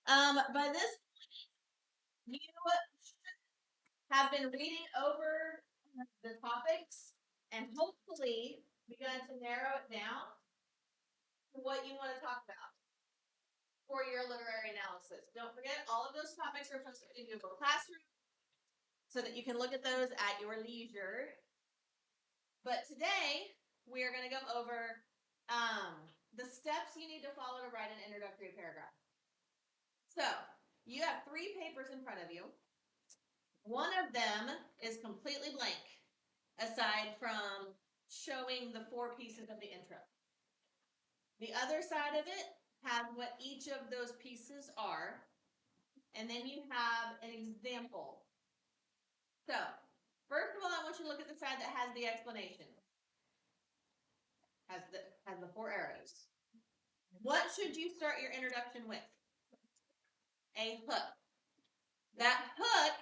By this, you have been reading over the topics and hopefully begun to narrow it down to what you want to talk about for your literary analysis. Don't forget, all of those topics are posted in Google Classroom so that you can look at those at your leisure. But today, we are going to go over the steps you need to follow to write an introductory paragraph. So, you have 3 papers in front of you. One of them is completely blank, aside from showing the 4 pieces of the intro. The other side of it has what each of those pieces are, and then you have an example. So, first of all, I want you to look at the side that has the explanation. Has the 4 arrows. What should you start your introduction with? A hook. That hook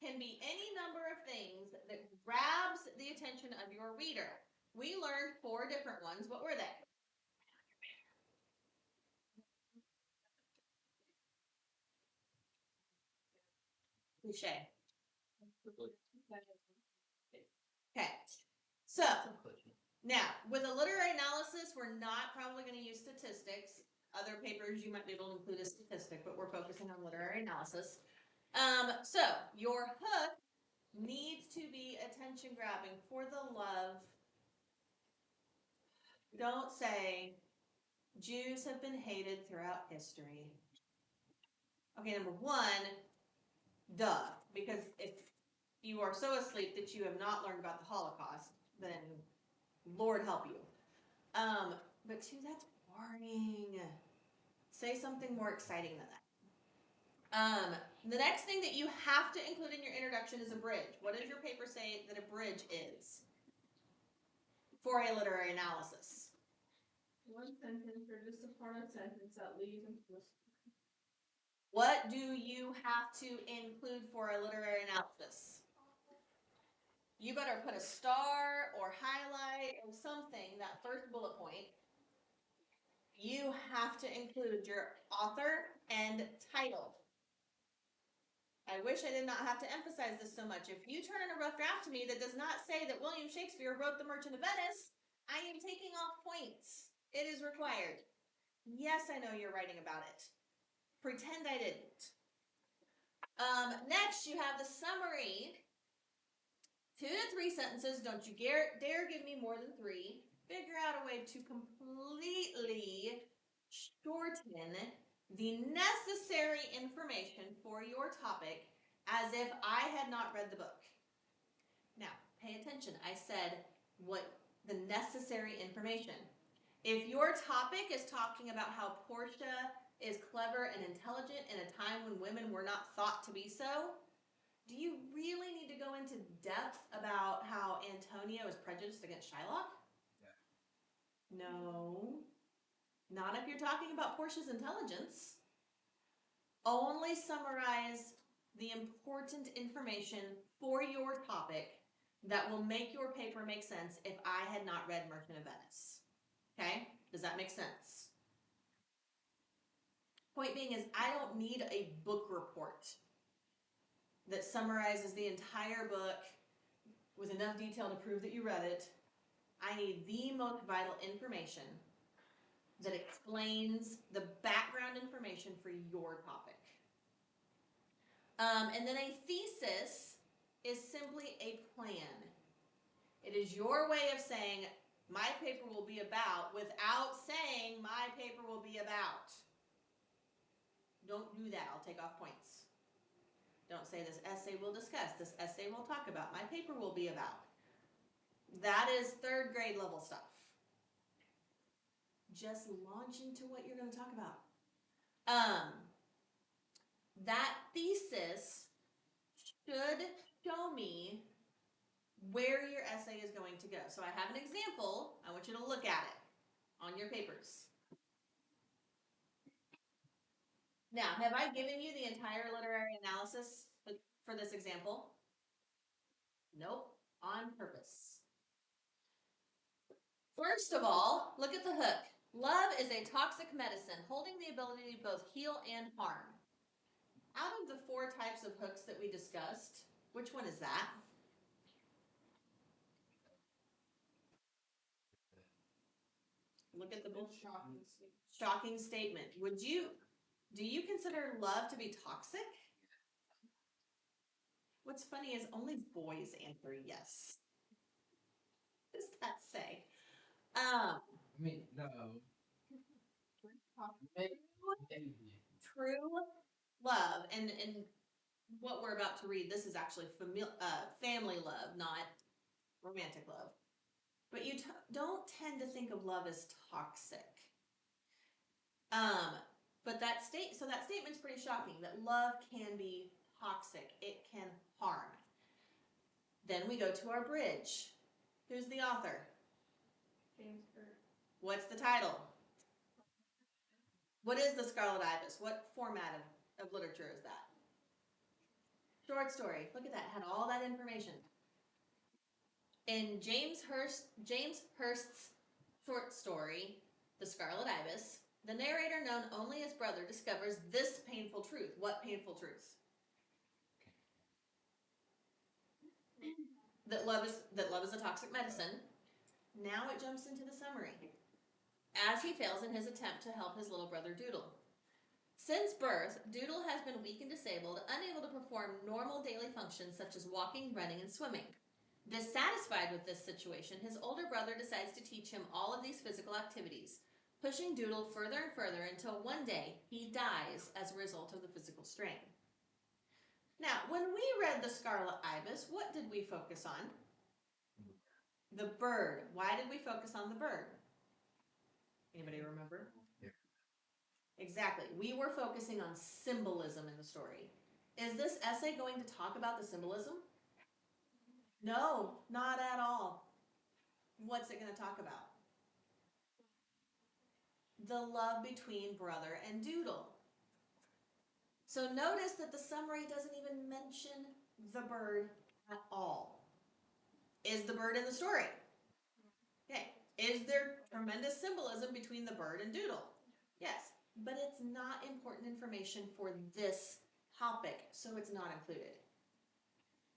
can be any number of things that grabs the attention of your reader. We learned 4 different ones. What were they? Cliche. Okay. So, now, with a literary analysis, we're not probably going to use statistics. Other papers, you might be able to include a statistic, but we're focusing on literary analysis. So, your hook needs to be attention grabbing. For the love, don't say, Jews have been hated throughout history. Okay, number 1, duh, because if you are so asleep that you have not learned about the Holocaust, then Lord help you. But 2, that's boring. Say something more exciting than that. The next thing that you have to include in your introduction is a bridge. What does your paper say that a bridge is for a literary analysis? One sentence or just a part of a sentence that leads into a. What do you have to include for a literary analysis? You better put a star or highlight or something, that first bullet point. You have to include your author and title. I wish I did not have to emphasize this so much. If you turn in a rough draft to me that does not say that William Shakespeare wrote The Merchant of Venice, I am taking off points. It is required. Yes, I know you're writing about it. Pretend I didn't. Next, you have the summary. 2 to 3 sentences. Don't you dare give me more than 3. Figure out a way to completely shorten the necessary information for your topic as if I had not read the book. Now, pay attention. I said what the necessary information. If your topic is talking about how Portia is clever and intelligent in a time when women were not thought to be so, do you really need to go into depth about how Antonio is prejudiced against Shylock? Yeah. No. Not if you're talking about Portia's intelligence. Only summarize the important information for your topic that will make your paper make sense if I had not read Merchant of Venice. Okay? Does that make sense? Point being is, I don't need a book report that summarizes the entire book with enough detail to prove that you read it. I need the most vital information that explains the background information for your topic. And then a thesis is simply a plan. It is your way of saying, my paper will be about, without saying, my paper will be about. Don't do that. I'll take off points. Don't say, this essay will discuss, this essay will talk about, my paper will be about. That is 3rd grade level stuff. Just launch into what you're going to talk about. That thesis should show me where your essay is going to go. So I have an example. I want you to look at it on your papers. Now, have I given you the entire literary analysis for this example? Nope, on purpose. First of all, look at the hook. Love is a toxic medicine holding the ability to both heal and harm. Out of the 4 types of hooks that we discussed, which one is that? Look at the book. Shocking statement. Do you consider love to be toxic? What's funny is only boys answer yes. What does that say? I mean, no. True love, and what we're about to read, this is actually family love, not romantic love. But you don't tend to think of love as toxic. But that statement's pretty shocking, that love can be toxic. It can harm. Then we go to our bridge. Who's the author? James Burt. What's the title? What is the Scarlet Ibis? What format of literature is that? Short story. Look at that. Had all that information. In James Hurst's short story, The Scarlet Ibis, the narrator, known only as Brother, discovers this painful truth. What painful truth? That love is a toxic medicine. Now it jumps into the summary. As he fails in his attempt to help his little brother Doodle. Since birth, Doodle has been weak and disabled, unable to perform normal daily functions such as walking, running, and swimming. Dissatisfied with this situation, his older brother decides to teach him all of these physical activities, pushing Doodle further and further until one day he dies as a result of the physical strain. Now, when we read The Scarlet Ibis, what did we focus on? The bird. Why did we focus on the bird? Anybody remember? Yeah. Exactly. We were focusing on symbolism in the story. Is this essay going to talk about the symbolism? No, not at all. What's it going to talk about? The love between brother and Doodle. So notice that the summary doesn't even mention the bird at all. Is the bird in the story? Okay. Is there tremendous symbolism between the bird and Doodle? Yes, but it's not important information for this topic, so it's not included.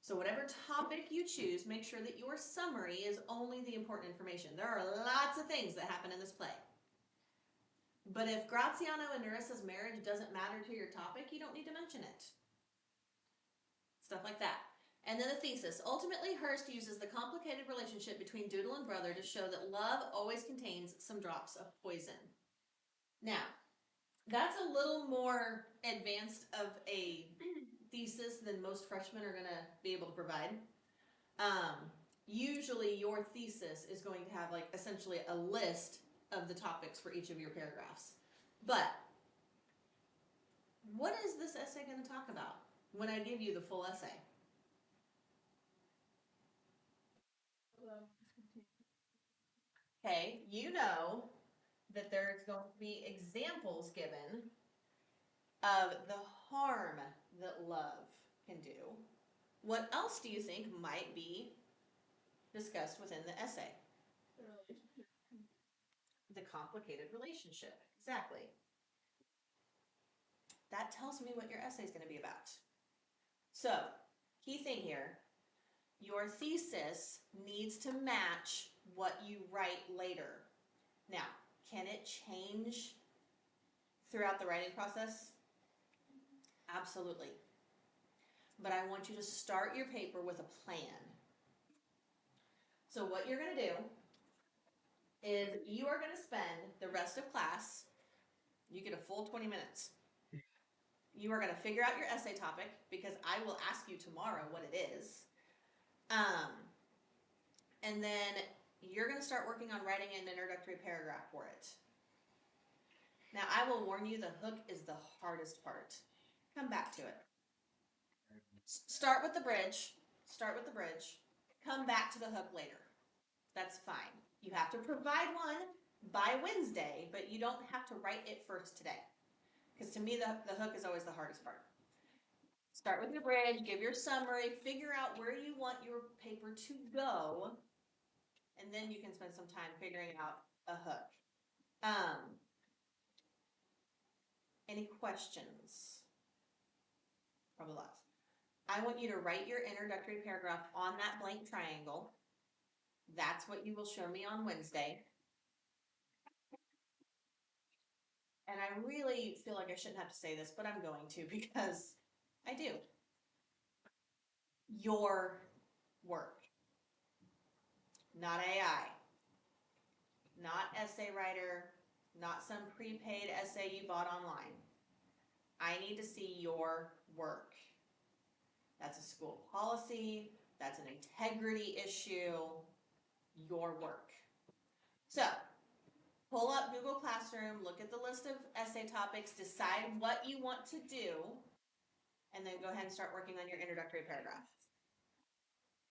So whatever topic you choose, make sure that your summary is only the important information. There are lots of things that happen in this play. But if Graziano and Nerissa's marriage doesn't matter to your topic, you don't need to mention it. Stuff like that. And then the thesis. Ultimately, Hurst uses the complicated relationship between Doodle and brother to show that love always contains some drops of poison. Now, that's a little more advanced of a thesis than most freshmen are going to be able to provide. Usually your thesis is going to have like essentially a list of the topics for each of your paragraphs. But what is this essay going to talk about when I give you the full essay? Okay, you know that there's going to be examples given of the harm that love can do. What else do you think might be discussed within the essay? The complicated relationship. Exactly. That tells me what your essay is going to be about. So, key thing here, your thesis needs to match what you write later. Now, can it change throughout the writing process? Absolutely. But I want you to start your paper with a plan. So what you're going to do is you are going to spend the rest of class, you get a full 20 minutes. You are going to figure out your essay topic because I will ask you tomorrow what it is. And then you're going to start working on writing an introductory paragraph for it. Now, I will warn you, the hook is the hardest part. Come back to it. Start with the bridge. Come back to the hook later. That's fine. You have to provide one by Wednesday, but you don't have to write it first today. Because to me, the hook is always the hardest part. Start with your bridge, give your summary, figure out where you want your paper to go, and then you can spend some time figuring out a hook. Any questions? Probably lots. I want you to write your introductory paragraph on that blank triangle. That's what you will show me on Wednesday. And I really feel like I shouldn't have to say this, but I'm going to because I do. Your work, not AI, not essay writer, not some prepaid essay you bought online. I need to see your work. That's a school policy, that's an integrity issue, your work. So, pull up Google Classroom, look at the list of essay topics, decide what you want to do, and then go ahead and start working on your introductory paragraph.